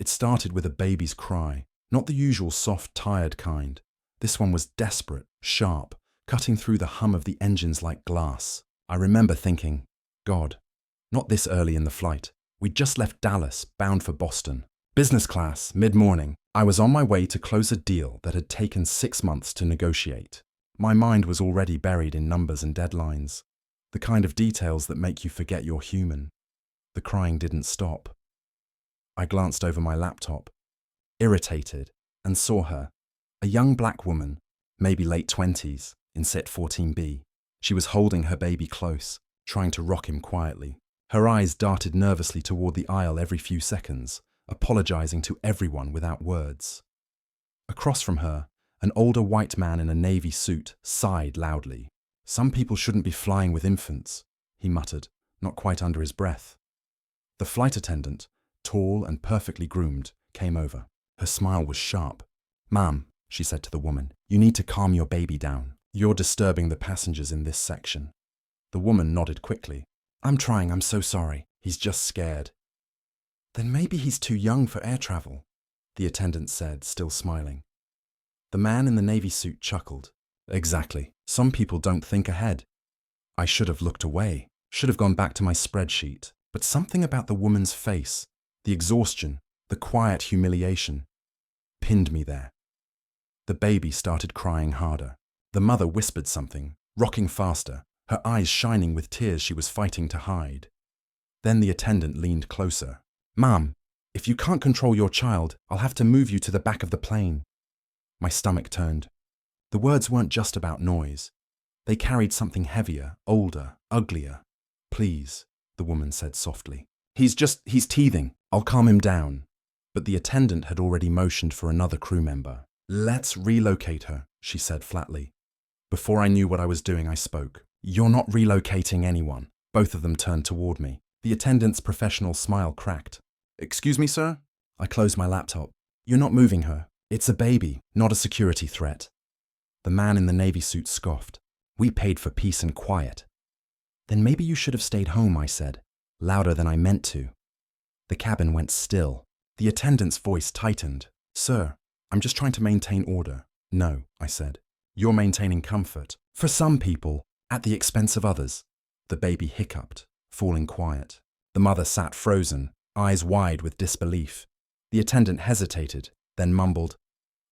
It started with a baby's cry, not the usual soft, tired kind. This one was desperate, sharp, cutting through the hum of the engines like glass. I remember thinking, God, not this early in the flight. We'd just left Dallas, bound for Boston. Business class, mid-morning. I was on my way to close a deal that had taken 6 months to negotiate. My mind was already buried in numbers and deadlines, the kind of details that make you forget you're human. The crying didn't stop. I glanced over my laptop, irritated, and saw her, a young black woman, maybe late 20s, in set 14B. She was holding her baby close, trying to rock him quietly. Her eyes darted nervously toward the aisle every few seconds, apologizing to everyone without words. Across from her, an older white man in a navy suit sighed loudly. Some people shouldn't be flying with infants, he muttered, not quite under his breath. The flight attendant, tall and perfectly groomed, came over. Her smile was sharp. "Ma'am," she said to the woman, "you need to calm your baby down. You're disturbing the passengers in this section." The woman nodded quickly. "I'm trying, I'm so sorry. He's just scared." "Then maybe he's too young for air travel," the attendant said, still smiling. The man in the navy suit chuckled. "Exactly. Some people don't think ahead." I should have looked away, should have gone back to my spreadsheet, but something about the woman's face, the exhaustion, the quiet humiliation, pinned me there. The baby started crying harder. The mother whispered something, rocking faster, her eyes shining with tears she was fighting to hide. Then the attendant leaned closer. "Ma'am, if you can't control your child, I'll have to move you to the back of the plane." My stomach turned. The words weren't just about noise. They carried something heavier, older, uglier. "Please," the woman said softly. He's teething. I'll calm him down." But the attendant had already motioned for another crew member. "Let's relocate her," she said flatly. Before I knew what I was doing, I spoke. "You're not relocating anyone." Both of them turned toward me. The attendant's professional smile cracked. "Excuse me, sir?" I closed my laptop. "You're not moving her. It's a baby, not a security threat." The man in the navy suit scoffed. "We paid for peace and quiet." "Then maybe you should have stayed home," I said, louder than I meant to. The cabin went still. The attendant's voice tightened. "Sir, I'm just trying to maintain order." "No," I said. "You're maintaining comfort. For some people, at the expense of others." The baby hiccuped, falling quiet. The mother sat frozen, eyes wide with disbelief. The attendant hesitated, then mumbled,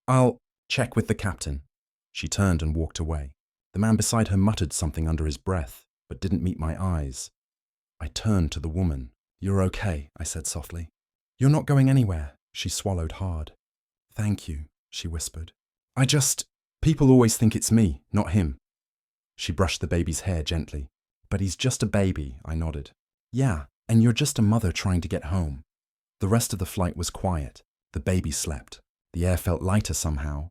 "I'll check with the captain." She turned and walked away. The man beside her muttered something under his breath, but didn't meet my eyes. I turned to the woman. "You're okay," I said softly. "You're not going anywhere." She swallowed hard. "Thank you," she whispered. People always think it's me, not him." She brushed the baby's hair gently. "But he's just a baby," I nodded. "Yeah, and you're just a mother trying to get home." The rest of the flight was quiet. The baby slept. The air felt lighter somehow.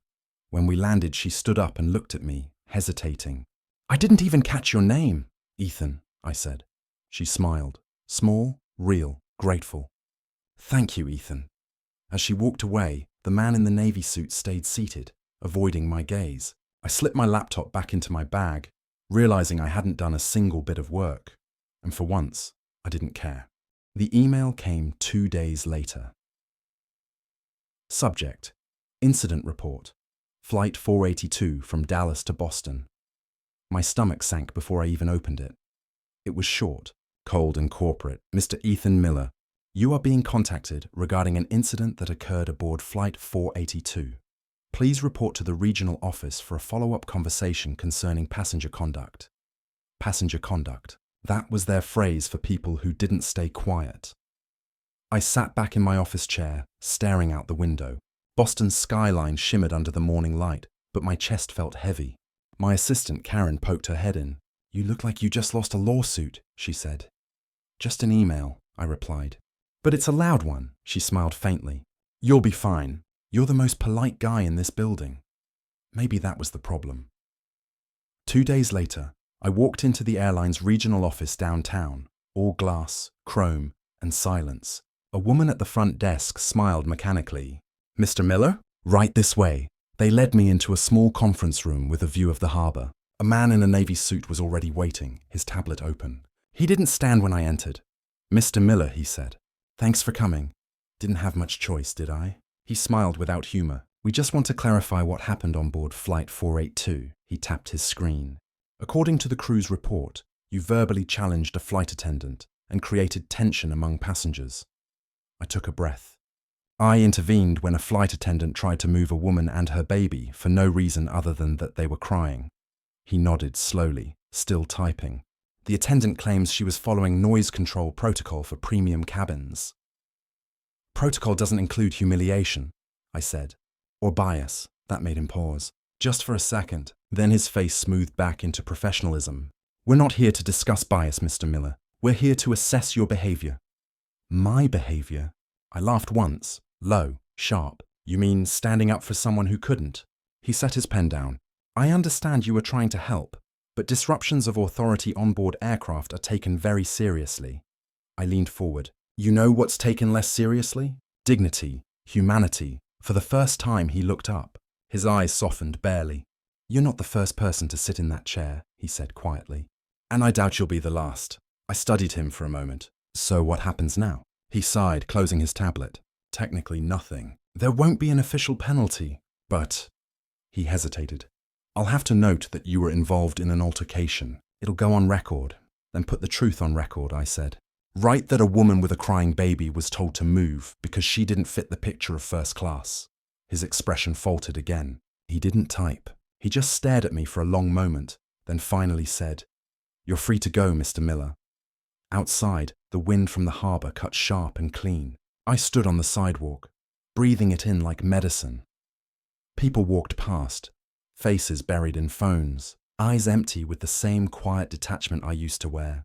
When we landed, she stood up and looked at me, hesitating. "I didn't even catch your name." "Ethan," I said. She smiled. Small, real, grateful. "Thank you, Ethan." As she walked away, the man in the navy suit stayed seated, avoiding my gaze. I slipped my laptop back into my bag, realizing I hadn't done a single bit of work. And for once, I didn't care. The email came 2 days later. Subject: Incident Report. Flight 482 from Dallas to Boston. My stomach sank before I even opened it. It was short, cold and corporate. "Mr. Ethan Miller, you are being contacted regarding an incident that occurred aboard Flight 482. Please report to the regional office for a follow-up conversation concerning passenger conduct." Passenger conduct. That was their phrase for people who didn't stay quiet. I sat back in my office chair, staring out the window. Boston's skyline shimmered under the morning light, but my chest felt heavy. My assistant, Karen, poked her head in. "You look like you just lost a lawsuit," she said. "Just an email," I replied. "But it's a loud one," she smiled faintly. "You'll be fine. You're the most polite guy in this building." Maybe that was the problem. 2 days later, I walked into the airline's regional office downtown, all glass, chrome, and silence. A woman at the front desk smiled mechanically. "Mr. Miller? Right this way." They led me into a small conference room with a view of the harbor. A man in a navy suit was already waiting, his tablet open. He didn't stand when I entered. "Mr. Miller," he said. "Thanks for coming. Didn't have much choice, did I? He smiled without humor. We just want to clarify what happened on board Flight 482. He tapped his screen. According to the crew's report, you verbally challenged a flight attendant and created tension among passengers. I took a breath. I intervened when a flight attendant tried to move a woman and her baby for no reason other than that they were crying. He nodded slowly, still typing. The attendant claims she was following noise control protocol for premium cabins. Protocol doesn't include humiliation, I said. Or bias. That made him pause. Just for a second. Then his face smoothed back into professionalism. We're not here to discuss bias, Mr. Miller. We're here to assess your behavior. My behavior? I laughed once, low, sharp. You mean standing up for someone who couldn't? He set his pen down. I understand you were trying to help, but disruptions of authority on board aircraft are taken very seriously. I leaned forward. You know what's taken less seriously? Dignity, humanity. For the first time, he looked up. His eyes softened barely. You're not the first person to sit in that chair, he said quietly. And I doubt you'll be the last. I studied him for a moment. So what happens now? He sighed, closing his tablet. Technically nothing. There won't be an official penalty, but... He hesitated. I'll have to note that you were involved in an altercation. It'll go on record. Then put the truth on record, I said. Write that a woman with a crying baby was told to move because she didn't fit the picture of first class. His expression faltered again. He didn't type. He just stared at me for a long moment, then finally said, You're free to go, Mr. Miller. Outside, the wind from the harbour cut sharp and clean. I stood on the sidewalk, breathing it in like medicine. People walked past, faces buried in phones, eyes empty with the same quiet detachment I used to wear.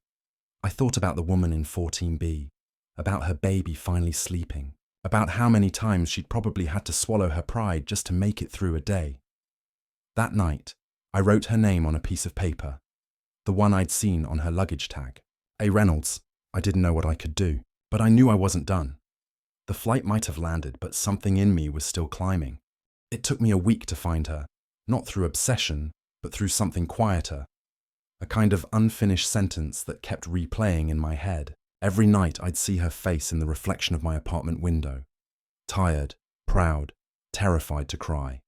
I thought about the woman in 14B, about her baby finally sleeping, about how many times she'd probably had to swallow her pride just to make it through a day. That night, I wrote her name on a piece of paper, the one I'd seen on her luggage tag. A. Reynolds. I didn't know what I could do, but I knew I wasn't done. The flight might have landed, but something in me was still climbing. It took me a week to find her, not through obsession, but through something quieter. A kind of unfinished sentence that kept replaying in my head. Every night I'd see her face in the reflection of my apartment window. Tired, proud, terrified to cry.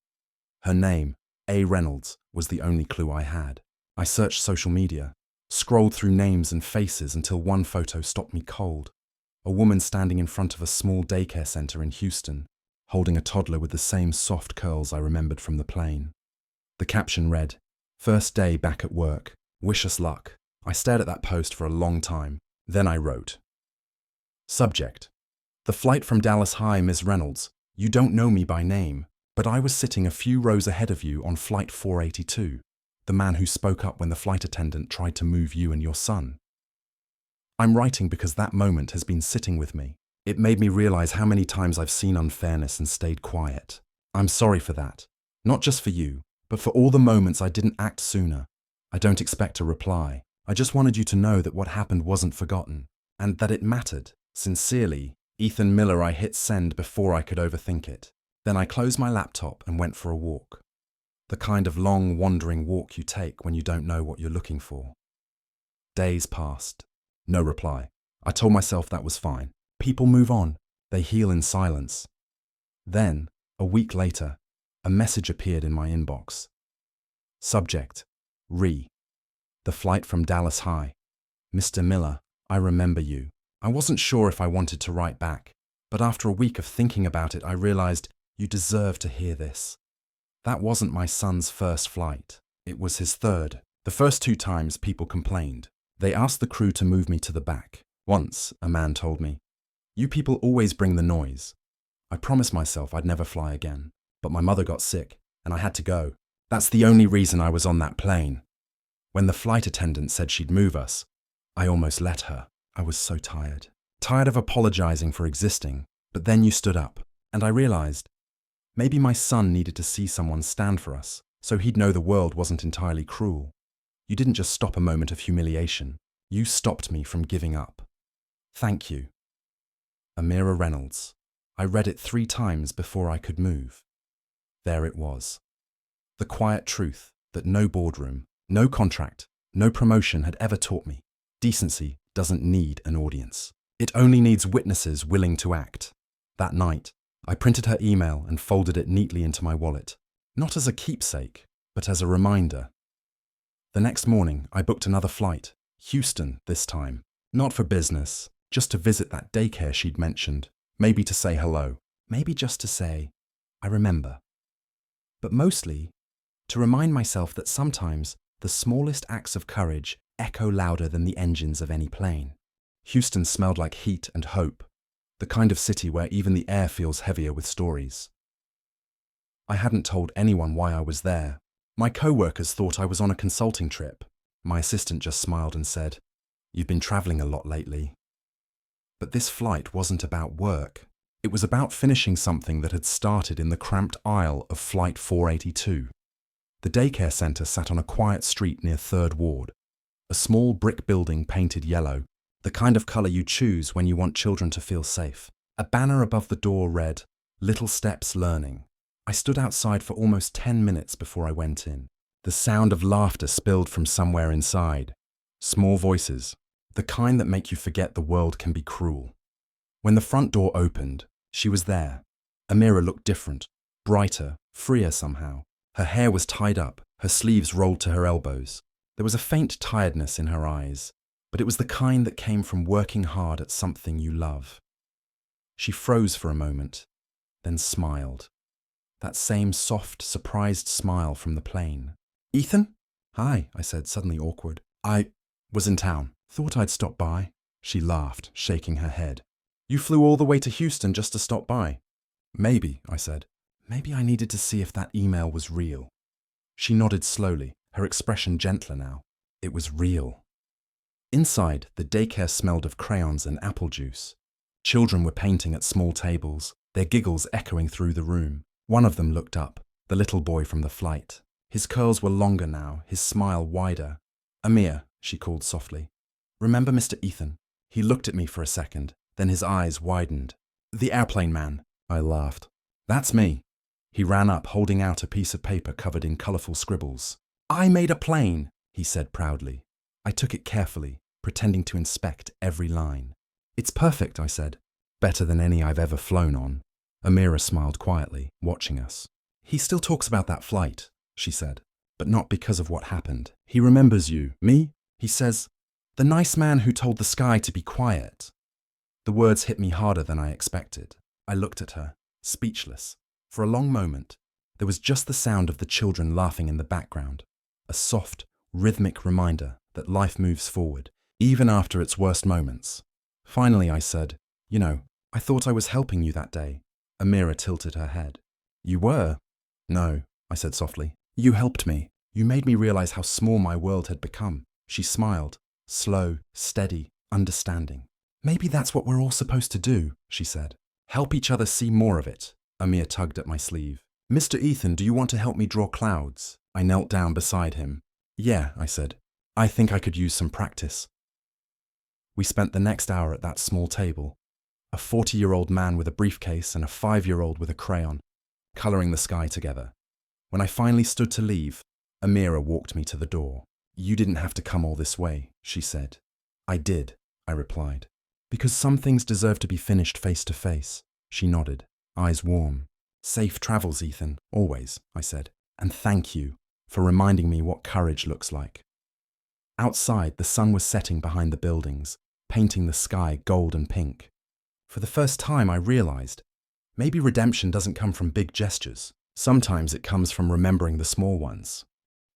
Her name, A. Reynolds, was the only clue I had. I searched social media, scrolled through names and faces until one photo stopped me cold. A woman standing in front of a small daycare center in Houston, holding a toddler with the same soft curls I remembered from the plane. The caption read, First day back at work. Wish us luck. I stared at that post for a long time. Then I wrote. Subject. The flight from Dallas. Hi, Ms. Reynolds. You don't know me by name, but I was sitting a few rows ahead of you on Flight 482, the man who spoke up when the flight attendant tried to move you and your son. I'm writing because that moment has been sitting with me. It made me realize how many times I've seen unfairness and stayed quiet. I'm sorry for that. Not just for you, but for all the moments I didn't act sooner. I don't expect a reply. I just wanted you to know that what happened wasn't forgotten, and that it mattered. Sincerely, Ethan Miller. I hit send before I could overthink it. Then I closed my laptop and went for a walk. The kind of long, wandering walk you take when you don't know what you're looking for. Days passed. No reply. I told myself that was fine. People move on. They heal in silence. Then, a week later, a message appeared in my inbox. Subject. Re. The flight from Dallas. Hi. Mr. Miller, I remember you. I wasn't sure if I wanted to write back, but after a week of thinking about it, I realized you deserve to hear this. That wasn't my son's first flight. It was his third. The first 2 times people complained. They asked the crew to move me to the back. Once, a man told me, You people always bring the noise. I promised myself I'd never fly again, but my mother got sick, and I had to go. That's the only reason I was on that plane. When the flight attendant said she'd move us, I almost let her. I was so tired. Tired of apologizing for existing, but then you stood up, and I realized maybe my son needed to see someone stand for us, so he'd know the world wasn't entirely cruel. You didn't just stop a moment of humiliation. You stopped me from giving up. Thank you. Amira Reynolds. I read it 3 times before I could move. There it was. The quiet truth that no boardroom, no contract, no promotion had ever taught me. Decency doesn't need an audience. It only needs witnesses willing to act. That night, I printed her email and folded it neatly into my wallet, not as a keepsake, but as a reminder. The next morning, I booked another flight, Houston this time, not for business, just to visit that daycare she'd mentioned, maybe to say hello, maybe just to say, I remember. But mostly, to remind myself that sometimes the smallest acts of courage echo louder than the engines of any plane. Houston smelled like heat and hope, the kind of city where even the air feels heavier with stories. I hadn't told anyone why I was there. My co-workers thought I was on a consulting trip. My assistant just smiled and said, "You've been traveling a lot lately." But this flight wasn't about work. It was about finishing something that had started in the cramped aisle of Flight 482. The daycare center sat on a quiet street near 3rd Ward, a small brick building painted yellow, the kind of color you choose when you want children to feel safe. A banner above the door read, "Little Steps Learning." I stood outside for almost 10 minutes before I went in. The sound of laughter spilled from somewhere inside. Small voices, the kind that make you forget the world can be cruel. When the front door opened, she was there. Amira looked different, brighter, freer somehow. Her hair was tied up, her sleeves rolled to her elbows. There was a faint tiredness in her eyes, but it was the kind that came from working hard at something you love. She froze for a moment, then smiled. That same soft, surprised smile from the plane. "Ethan?" "Hi," I said, suddenly awkward. "I was in town. Thought I'd stop by." She laughed, shaking her head. "You flew all the way to Houston just to stop by?" "Maybe," I said. Maybe I needed to see if that email was real. She nodded slowly, her expression gentler now. It was real. Inside, the daycare smelled of crayons and apple juice. Children were painting at small tables, their giggles echoing through the room. One of them looked up, the little boy from the flight. His curls were longer now, his smile wider. "Amir," she called softly. "Remember Mr. Ethan?" He looked at me for a second, then his eyes widened. "The airplane man," I laughed. "That's me." He ran up, holding out a piece of paper covered in colourful scribbles. "I made a plane," he said proudly. I took it carefully, pretending to inspect every line. "It's perfect," I said. "Better than any I've ever flown on." Amira smiled quietly, watching us. "He still talks about that flight," she said, "but not because of what happened. He remembers you. Me? He says, 'The nice man who told the sky to be quiet.'" The words hit me harder than I expected. I looked at her, speechless. For a long moment, there was just the sound of the children laughing in the background, a soft, rhythmic reminder that life moves forward, even after its worst moments. Finally, I said, "You know, I thought I was helping you that day." Amira tilted her head. "You were?" "No," I said softly. "You helped me. You made me realize how small my world had become." She smiled, slow, steady, understanding. "Maybe that's what we're all supposed to do," she said. "Help each other see more of it." Amir tugged at my sleeve. "Mr. Ethan, do you want to help me draw clouds?" I knelt down beside him. "Yeah," I said. "I think I could use some practice." We spent the next hour at that small table, a 40-year-old man with a briefcase and a 5-year-old with a crayon, colouring the sky together. When I finally stood to leave, Amira walked me to the door. "You didn't have to come all this way," she said. "I did," I replied. "Because some things deserve to be finished face to face." She nodded, eyes warm. "Safe travels, Ethan, always," I said. "And thank you for reminding me what courage looks like." Outside, the sun was setting behind the buildings, painting the sky gold and pink. For the first time, I realized, maybe redemption doesn't come from big gestures. Sometimes it comes from remembering the small ones.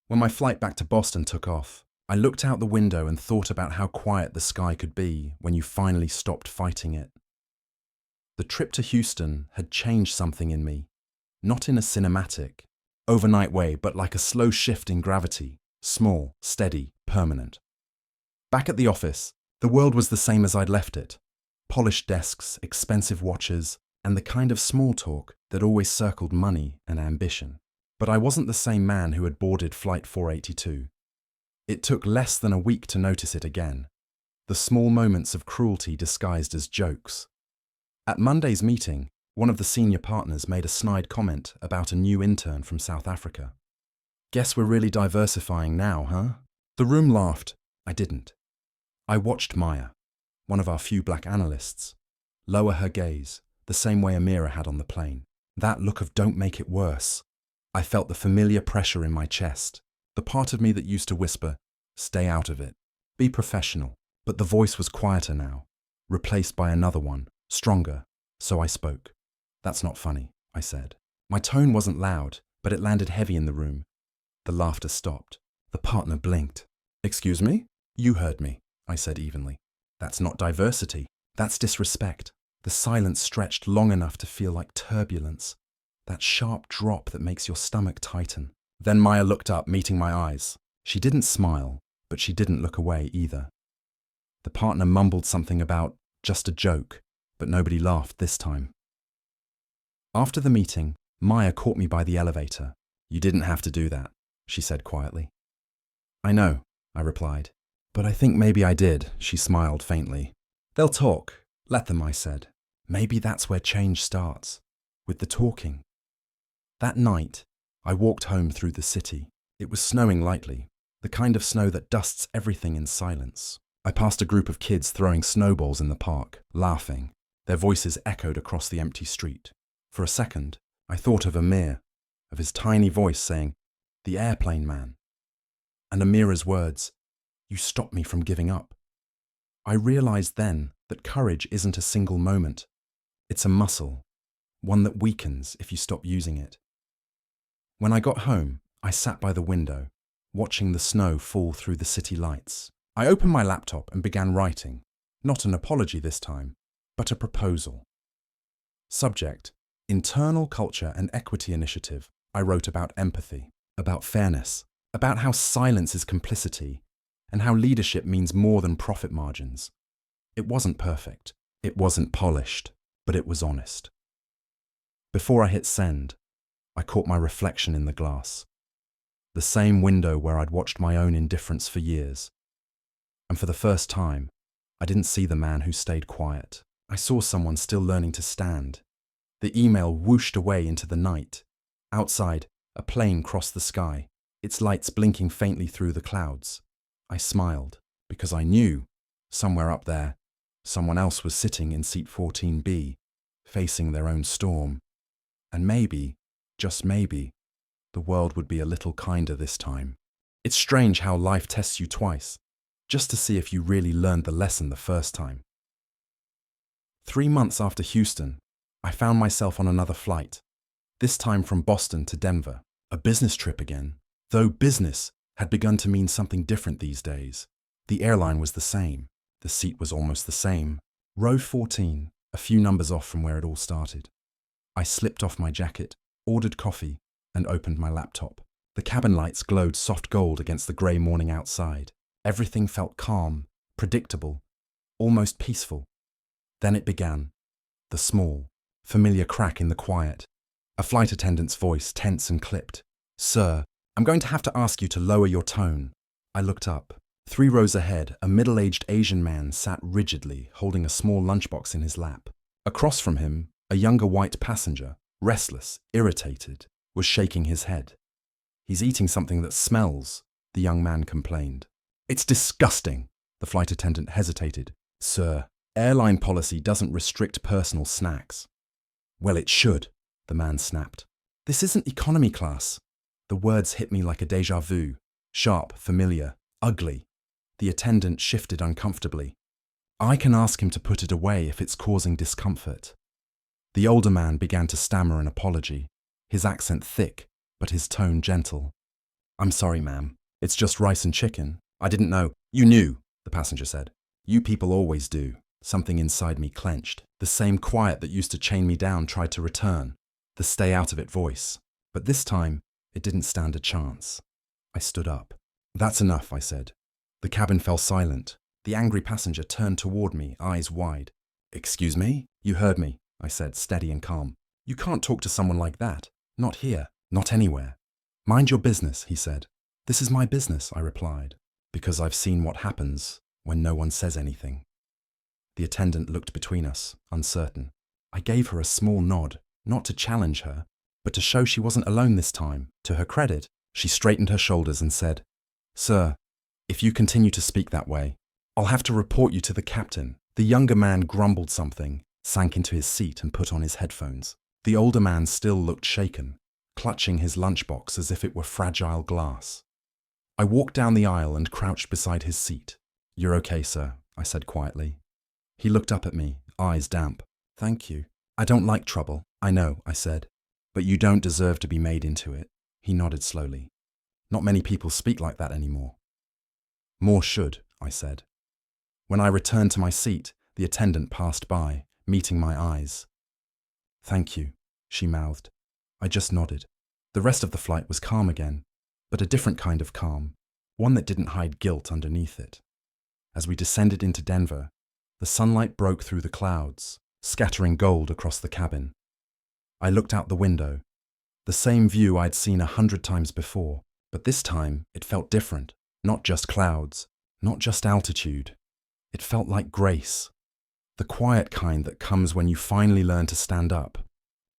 When my flight back to Boston took off, I looked out the window and thought about how quiet the sky could be when you finally stopped fighting it. The trip to Houston had changed something in me, not in a cinematic, overnight way, but like a slow shift in gravity, small, steady, permanent. Back at the office, the world was the same as I'd left it. Polished desks, expensive watches, and the kind of small talk that always circled money and ambition. But I wasn't the same man who had boarded Flight 482. It took less than a week to notice it again. The small moments of cruelty disguised as jokes. At Monday's meeting, one of the senior partners made a snide comment about a new intern from South Africa. "Guess we're really diversifying now, huh?" The room laughed. I didn't. I watched Maya, one of our few black analysts, lower her gaze, the same way Amira had on the plane. That look of "don't make it worse." I felt the familiar pressure in my chest, the part of me that used to whisper, "Stay out of it. Be professional." But the voice was quieter now, replaced by another one, stronger, so I spoke. "That's not funny," I said. My tone wasn't loud, but it landed heavy in the room. The laughter stopped. The partner blinked. "Excuse me?" "You heard me," I said evenly. "That's not diversity. That's disrespect." The silence stretched long enough to feel like turbulence, that sharp drop that makes your stomach tighten. Then Maya looked up, meeting my eyes. She didn't smile, but she didn't look away either. The partner mumbled something about just a joke, but nobody laughed this time. After the meeting, Maya caught me by the elevator. "You didn't have to do that," she said quietly. "I know," I replied. "But I think maybe I did," she smiled faintly. "They'll talk. Let them," I said. Maybe that's where change starts, with the talking. That night, I walked home through the city. It was snowing lightly, the kind of snow that dusts everything in silence. I passed a group of kids throwing snowballs in the park, laughing. Their voices echoed across the empty street. For a second, I thought of Amir, of his tiny voice saying, "The airplane man." And Amira's words, "You stopped me from giving up." I realized then that courage isn't a single moment. It's a muscle, one that weakens if you stop using it. When I got home, I sat by the window, watching the snow fall through the city lights. I opened my laptop and began writing, not an apology this time, but a proposal. Subject: Internal Culture and Equity Initiative. I wrote about empathy, about fairness, about how silence is complicity, and how leadership means more than profit margins. It wasn't perfect, it wasn't polished, but it was honest. Before I hit send, I caught my reflection in the glass. The same window where I'd watched my own indifference for years. And for the first time, I didn't see the man who stayed quiet. I saw someone still learning to stand. The email whooshed away into the night. Outside, a plane crossed the sky, its lights blinking faintly through the clouds. I smiled, because I knew, somewhere up there, someone else was sitting in seat 14B, facing their own storm. And maybe, just maybe, the world would be a little kinder this time. It's strange how life tests you twice, just to see if you really learned the lesson the first time. 3 months after Houston, I found myself on another flight, this time from Boston to Denver. A business trip again, though business had begun to mean something different these days. The airline was the same. The seat was almost the same. Row 14, a few numbers off from where it all started. I slipped off my jacket, ordered coffee, and opened my laptop. The cabin lights glowed soft gold against the grey morning outside. Everything felt calm, predictable, almost peaceful. Then it began. The small, familiar crack in the quiet. A flight attendant's voice, tense and clipped. "Sir, I'm going to have to ask you to lower your tone." I looked up. 3 rows ahead, a middle-aged Asian man sat rigidly, holding a small lunchbox in his lap. Across from him, a younger white passenger, restless, irritated, was shaking his head. "He's eating something that smells," the young man complained. "It's disgusting." The flight attendant hesitated. "Sir, airline policy doesn't restrict personal snacks." "Well, it should," the man snapped. "This isn't economy class." The words hit me like a déjà vu. Sharp, familiar, ugly. The attendant shifted uncomfortably. "I can ask him to put it away if it's causing discomfort." The older man began to stammer an apology, his accent thick, but his tone gentle. "I'm sorry, ma'am. It's just rice and chicken. I didn't know." "You knew," the passenger said. "You people always do." Something inside me clenched. The same quiet that used to chain me down tried to return. The stay out of it voice. But this time, it didn't stand a chance. I stood up. "That's enough," I said. The cabin fell silent. The angry passenger turned toward me, eyes wide. "Excuse me?" "You heard me," I said, steady and calm. "You can't talk to someone like that. Not here. Not anywhere." "Mind your business," he said. "This is my business," I replied, because I've seen what happens when no one says anything. The attendant looked between us, uncertain. I gave her a small nod, not to challenge her, but to show she wasn't alone this time. To her credit, she straightened her shoulders and said, "Sir, if you continue to speak that way, I'll have to report you to the captain." The younger man grumbled something, sank into his seat and put on his headphones. The older man still looked shaken, clutching his lunchbox as if it were fragile glass. I walked down the aisle and crouched beside his seat. "You're okay, sir," I said quietly. He looked up at me, eyes damp. "Thank you. I don't like trouble." "I know," I said. "But you don't deserve to be made into it." He nodded slowly. "Not many people speak like that anymore." "More should," I said. When I returned to my seat, the attendant passed by, meeting my eyes. "Thank you," she mouthed. I just nodded. The rest of the flight was calm again, but a different kind of calm, one that didn't hide guilt underneath it. As we descended into Denver, the sunlight broke through the clouds, scattering gold across the cabin. I looked out the window, the same view I'd seen 100 times before, but this time it felt different. Not just clouds, not just altitude. It felt like grace, the quiet kind that comes when you finally learn to stand up.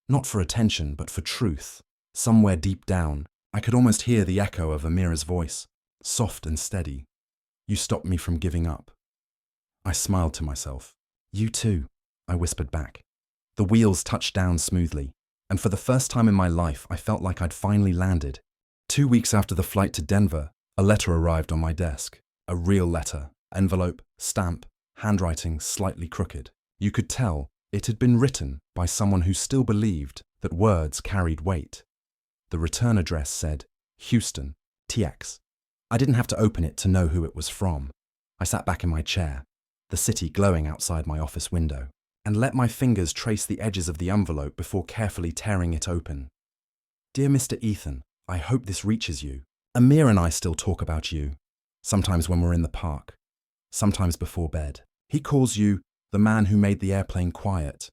Not for attention, but for truth. Somewhere deep down, I could almost hear the echo of Amira's voice, soft and steady. "You stopped me from giving up." I smiled to myself. "You too," I whispered back. The wheels touched down smoothly, and for the first time in my life, I felt like I'd finally landed. 2 weeks after the flight to Denver, a letter arrived on my desk. A real letter, envelope, stamp, handwriting slightly crooked. You could tell it had been written by someone who still believed that words carried weight. The return address said, Houston, TX. I didn't have to open it to know who it was from. I sat back in my chair, the city glowing outside my office window, and let my fingers trace the edges of the envelope before carefully tearing it open. "Dear Mr. Ethan, I hope this reaches you. Amir and I still talk about you, sometimes when we're in the park, sometimes before bed. He calls you the man who made the airplane quiet.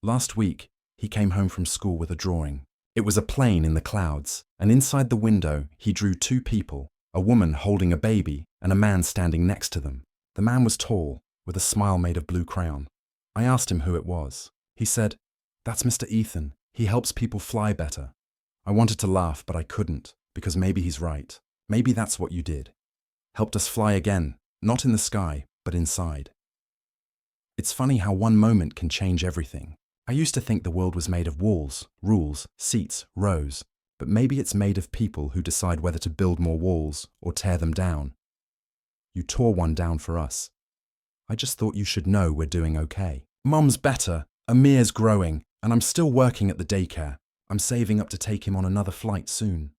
Last week, he came home from school with a drawing. It was a plane in the clouds, and inside the window, he drew 2 people, a woman holding a baby and a man standing next to them. The man was tall, with a smile made of blue crayon. I asked him who it was. He said, "That's Mr. Ethan. He helps people fly better." I wanted to laugh, but I couldn't, because maybe he's right. Maybe that's what you did. Helped us fly again, not in the sky, but inside. It's funny how one moment can change everything. I used to think the world was made of walls, rules, seats, rows, but maybe it's made of people who decide whether to build more walls or tear them down. You tore one down for us. I just thought you should know we're doing okay. Mum's better, Amir's growing, and I'm still working at the daycare. I'm saving up to take him on another flight soon.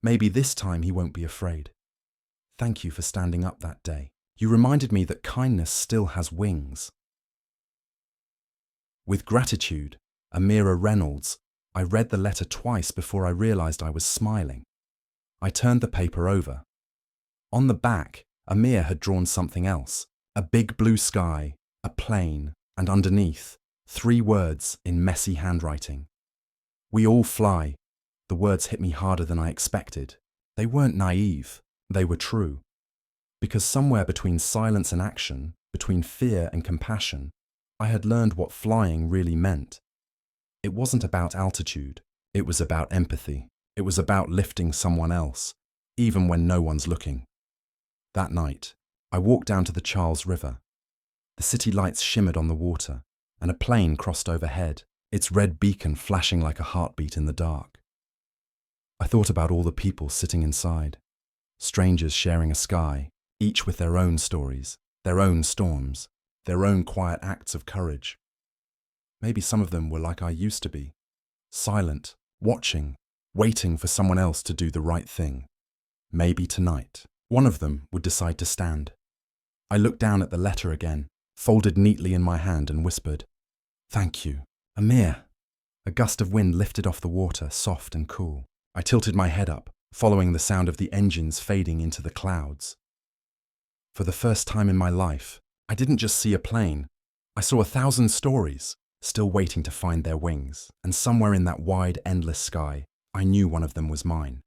Maybe this time he won't be afraid. Thank you for standing up that day. You reminded me that kindness still has wings. With gratitude, Amira Reynolds, I read the letter twice before I realized I was smiling. I turned the paper over. On the back, Amir had drawn something else, a big blue sky, a plane, and underneath, 3 words in messy handwriting. "We all fly." The words hit me harder than I expected. They weren't naive, they were true. Because somewhere between silence and action, between fear and compassion, I had learned what flying really meant. It wasn't about altitude, it was about empathy. It was about lifting someone else, even when no one's looking. That night, I walked down to the Charles River. The city lights shimmered on the water, and a plane crossed overhead, its red beacon flashing like a heartbeat in the dark. I thought about all the people sitting inside, strangers sharing a sky, each with their own stories, their own storms, their own quiet acts of courage. Maybe some of them were like I used to be, silent, watching, waiting for someone else to do the right thing. Maybe tonight, one of them would decide to stand. I looked down at the letter again, folded neatly in my hand, and whispered, "Thank you, Amir." A gust of wind lifted off the water, soft and cool. I tilted my head up, following the sound of the engines fading into the clouds. For the first time in my life, I didn't just see a plane. I saw 1,000 stories, still waiting to find their wings, and somewhere in that wide, endless sky, I knew one of them was mine.